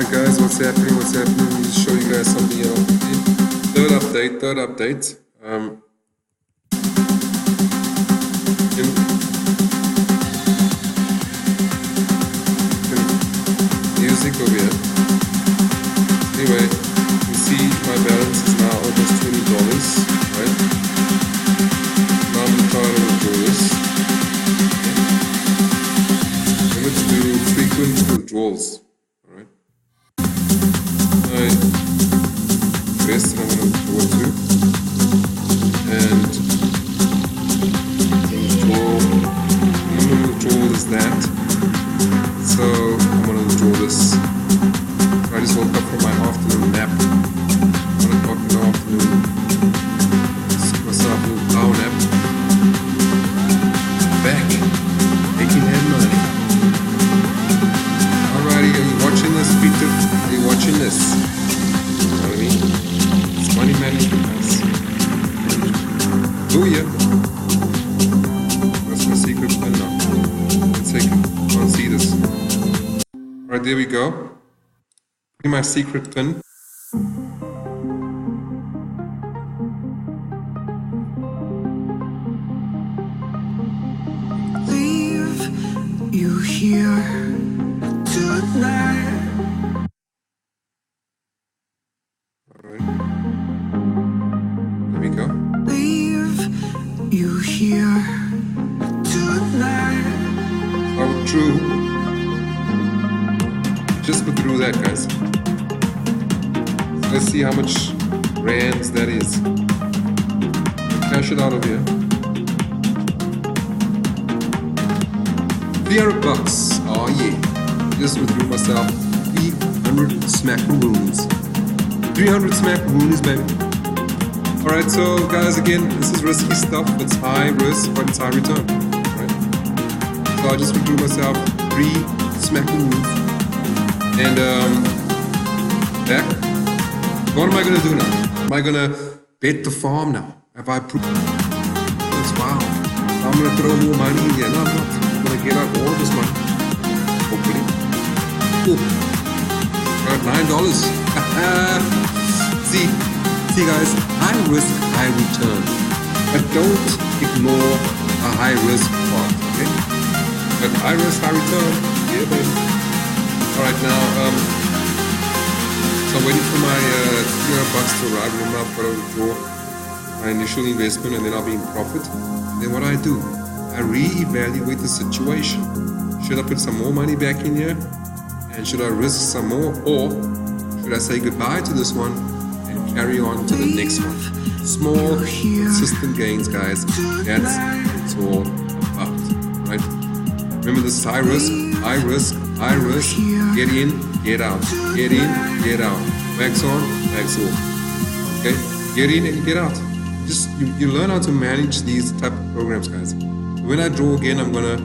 Alright guys, what's happening? Let me just show you guys something here. Third update. Music over here. Anyway, you see my balance is now almost $20, right? Now I'm trying to withdraw this. Okay. Let's do frequent withdrawals. Alright. Best I'm going to withdraw to. And withdrawal is that. So I'm going to withdraw this. I just woke up from my afternoon nap. 1 o'clock in the afternoon. Just myself a little power nap. Back. Making that money. Alrighty, are you watching this, Peter? Are you watching this? You know what I mean? It's money management, guys. Booyah! That's my secret pin now. One second. I can't see this. Alright, there we go. My secret pin. Leave you here tonight. Alright. There we go. Leave you here tonight. I withdrew. Just withdrew that, guys. Let's see how much rands that is. Cash it out of here. $300. Oh yeah. Just withdrew myself 300 smackaroons. 300 smackaroons, baby. Alright, so guys, again, this is risky stuff. It's high risk, but it's high return. Right? So I just withdrew myself 3 smackaroons. And back. What am I gonna do now? Am I gonna bet the farm now? Have I proved that's wow. I'm gonna throw more money in here. No, I'm not. I'm gonna get out all of this money. Hopefully. Cool. Got $9. See guys, high risk, high return. But don't ignore a high risk part, okay? But high risk, high return. Yeah, baby. Alright, now, so I'm waiting for my $300 to arrive. Remember, I've got to withdraw my initial investment and then I'll be in profit. Then what do? I re-evaluate the situation. Should I put some more money back in here? And should I risk some more? Or should I say goodbye to this one and carry on to the next one? Small, consistent gains, guys. That's what it's all about, right? Remember, this is high risk, high risk, high risk. Get in, get out. Get in, get out. Wax on, wax off. Okay? Get in and get out. Just you learn how to manage these type of programs, guys. When I draw again, I'm gonna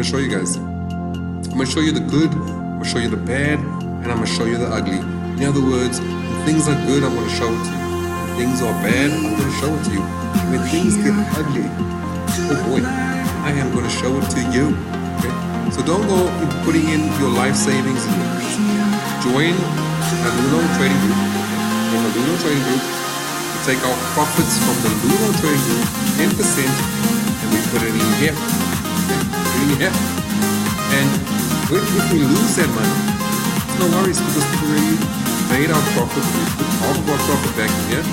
show you guys. I'm gonna show you the good, I'm gonna show you the bad, and I'm gonna show you the ugly. In other words, when things are good, I'm gonna show it to you. When things are bad, I'm gonna show it to you. When things get ugly, oh boy, I am gonna show it to you. Okay? So don't go putting in your life savings in your join the Luno Trading Group. In the Luno Trading Group, we take our profits from the Luno Trading Group, 10%, and we put it in here. Okay? Put it in here. And if we lose that money, it's no worries because we already made our profit. We put half of our profit back in here,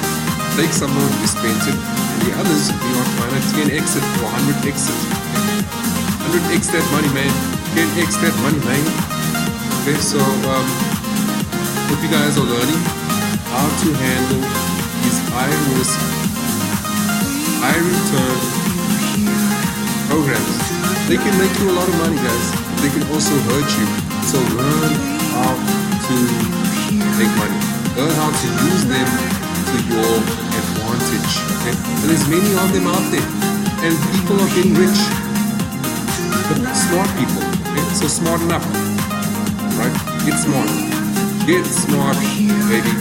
take some more, we spent it, and the others we are trying to 10x it or 100x it. 100x that money, man. 10x that money, man. Okay, so hope you guys are learning how to handle these high risk, high return programs. They can make you a lot of money, guys. They can also hurt you. So learn how to make money. Learn how to use them to your advantage. Okay? And there's many of them out there. And people are getting rich. Smart people, okay? So smarten up, right? Get smart. Get smart, baby.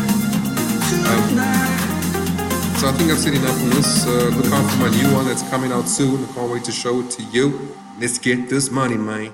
So I think I've said enough on this. Look out for my new one that's coming out soon. I can't wait to show it to you. Let's get this money, man.